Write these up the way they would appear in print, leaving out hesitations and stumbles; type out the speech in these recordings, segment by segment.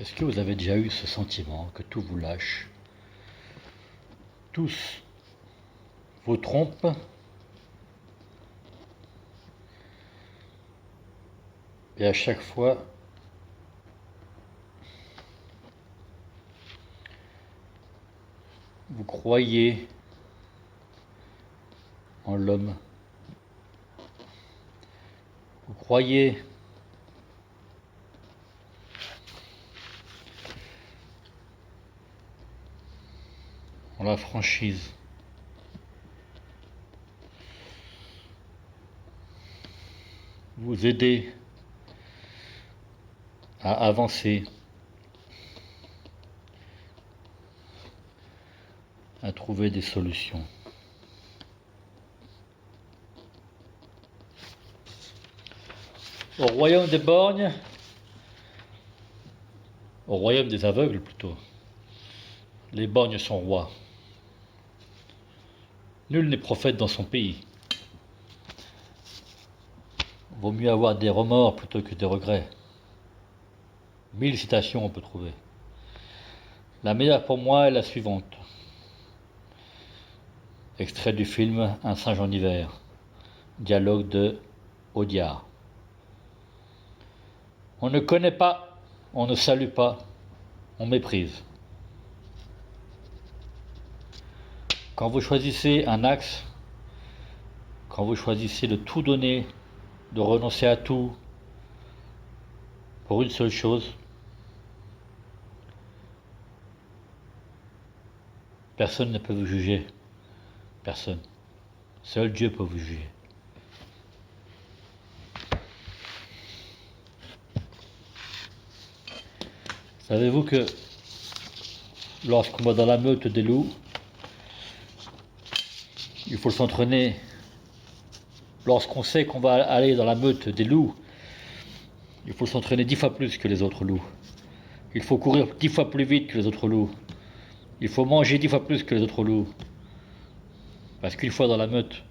Est-ce que vous avez déjà eu ce sentiment que tout vous lâche? Tous vous trompent et à chaque fois, vous croyez en l'homme. Vous croyez en la franchise. Vous aidez à avancer, à trouver des solutions. Au royaume des borgnes, au royaume des aveugles plutôt, les borgnes sont rois. Nul n'est prophète dans son pays. Vaut mieux avoir des remords plutôt que des regrets. 1000 citations on peut trouver. La meilleure pour moi est la suivante. Extrait du film Un singe en hiver. Dialogue de Audiard. On ne connaît pas, on ne salue pas, on méprise. Quand vous choisissez un axe, quand vous choisissez de tout donner, de renoncer à tout pour une seule chose, personne ne peut vous juger. Personne. Seul Dieu peut vous juger. Savez-vous que lorsqu'on va dans la meute des loups, il faut s'entraîner. Lorsqu'on sait qu'on va aller dans la meute des loups, il faut s'entraîner 10 fois plus que les autres loups. Il faut courir 10 fois plus vite que les autres loups. Il faut manger 10 fois plus que les autres loups. Parce qu'une fois dans la meute,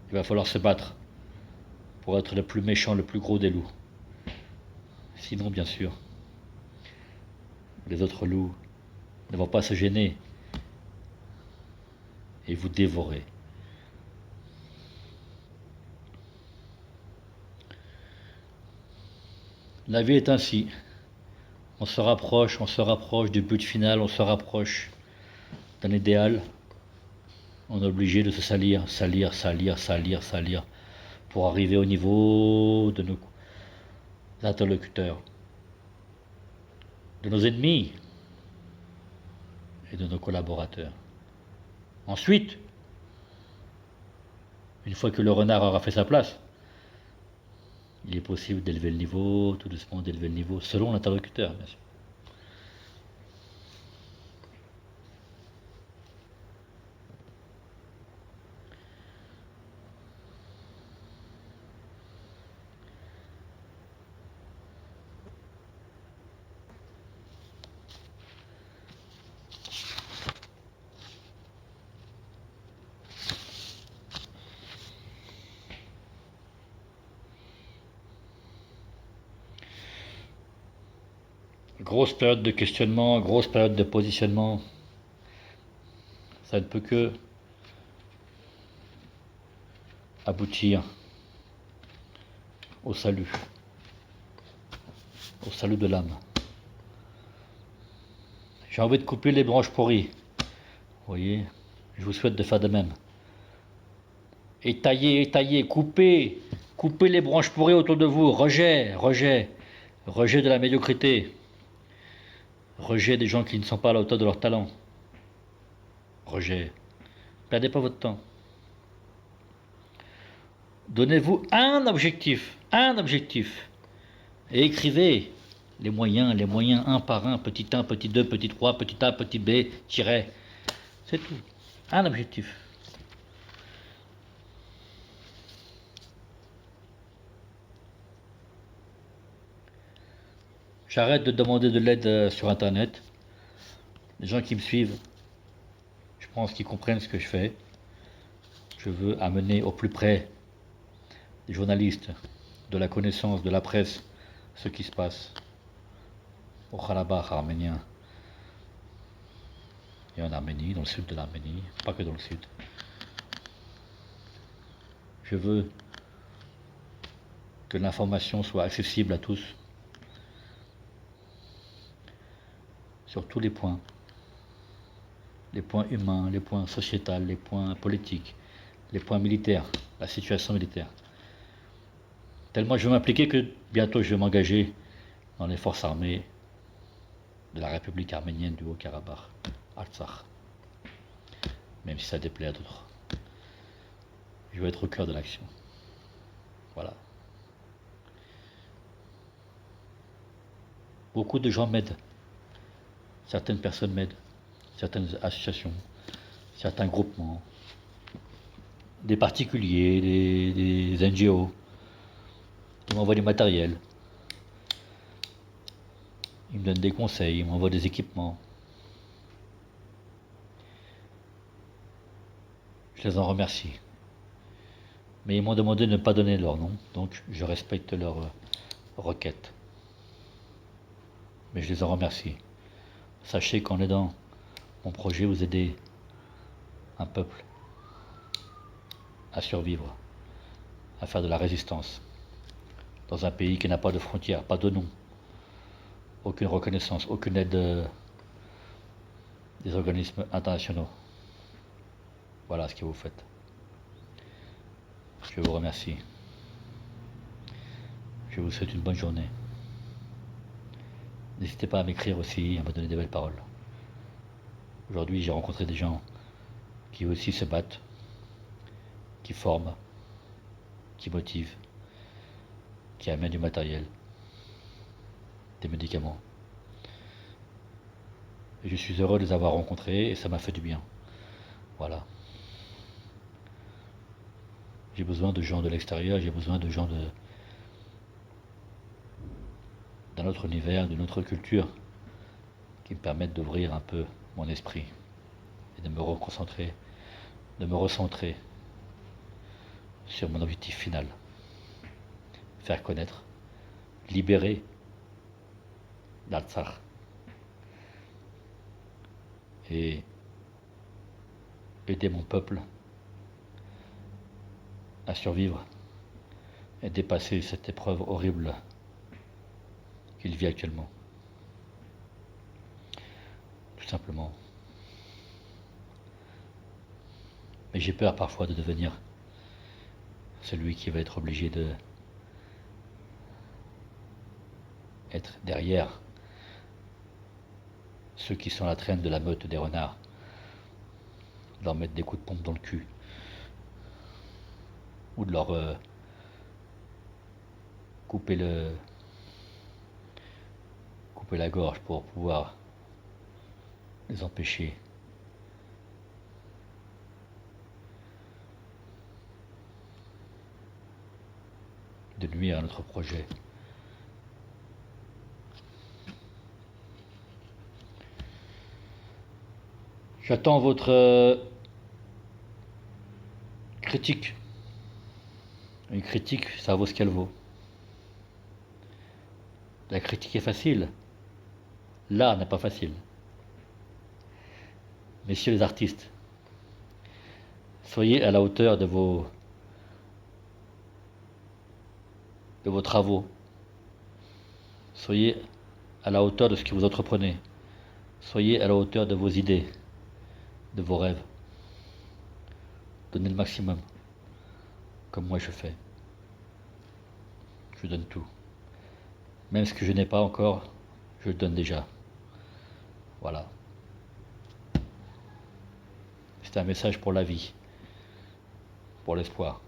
il va falloir se battre pour être le plus méchant, le plus gros des loups. Sinon, bien sûr, les autres loups ne vont pas se gêner et vous dévorer. La vie est ainsi. On se rapproche du but final, on se rapproche d'un idéal. On est obligé de se salir pour arriver au niveau de nos interlocuteurs, de nos ennemis et de nos collaborateurs. Ensuite, une fois que le renard aura fait sa place, il est possible d'élever le niveau, tout doucement d'élever le niveau, selon l'interlocuteur, bien sûr. Grosse période de questionnement, grosse période de positionnement. Ça ne peut que aboutir au salut de l'âme. J'ai envie de couper les branches pourries. Vous voyez, je vous souhaite de faire de même. Étailler, couper les branches pourries autour de vous. Rejet de la médiocrité. Rejet des gens qui ne sont pas à la hauteur de leur talent. Rejet. Perdez pas votre temps. Donnez-vous un objectif, et écrivez les moyens, un par un, petit 1, petit 2, petit 3, petit A, petit B, tiret. C'est tout. Un objectif. J'arrête de demander de l'aide sur Internet. Les gens qui me suivent, je pense qu'ils comprennent ce que je fais. Je veux amener au plus près des journalistes, de la connaissance, de la presse, ce qui se passe. au Karabakh arménien et en Arménie, dans le sud de l'Arménie, pas que dans le sud. Je veux que l'information soit accessible à tous, sur tous les points humains, les points sociétaux, les points politiques, les points militaires, la situation militaire. Tellement je veux m'impliquer que bientôt je vais m'engager dans les forces armées de la République arménienne du Haut-Karabakh, Artsakh, même si ça déplaît à d'autres. Je veux être au cœur de l'action. Voilà. Beaucoup de gens m'aident. Certaines personnes m'aident. Certaines associations, certains groupements, des particuliers, des NGO qui m'envoient du matériel. Ils me donnent des conseils, ils m'envoient des équipements. Je les en remercie. Mais ils m'ont demandé de ne pas donner leur nom, donc je respecte leur requête. Mais je les en remercie. Sachez qu'en aidant mon projet, vous aidez un peuple à survivre, à faire de la résistance, dans un pays qui n'a pas de frontières, pas de nom, aucune reconnaissance, aucune aide des organismes internationaux. Voilà ce que vous faites. Je vous remercie. Je vous souhaite une bonne journée. N'hésitez pas à m'écrire aussi, à me donner des belles paroles. Aujourd'hui, j'ai rencontré des gens qui aussi se battent, qui forment, qui motivent, qui amènent du matériel, des médicaments. Et je suis heureux de les avoir rencontrés et ça m'a fait du bien. Voilà. J'ai besoin de gens de l'extérieur, j'ai besoin de gens d'un autre univers, d'une autre culture, qui me permettent d'ouvrir un peu mon esprit et de me reconcentrer, de me recentrer sur mon objectif final. Faire connaître, libérer l'Artsakh et aider mon peuple à survivre et dépasser cette épreuve horrible qu'il vit actuellement. Tout simplement. Mais j'ai peur parfois de devenir celui qui va être obligé de être derrière ceux qui sont à la traîne de la meute des renards, leur mettre des coups de pompe dans le cul, ou de leur couper la gorge pour pouvoir les empêcher de nuire à notre projet. J'attends votre critique. Une critique, ça vaut ce qu'elle vaut. La critique est facile. L'art n'est pas facile. Messieurs les artistes, soyez à la hauteur de vos travaux. Soyez à la hauteur de ce que vous entreprenez. Soyez à la hauteur de vos idées, de vos rêves. Donnez le maximum, comme moi je fais. Je donne tout. Même ce que je n'ai pas encore, je le donne déjà. Voilà. C'est un message pour la vie, pour l'espoir.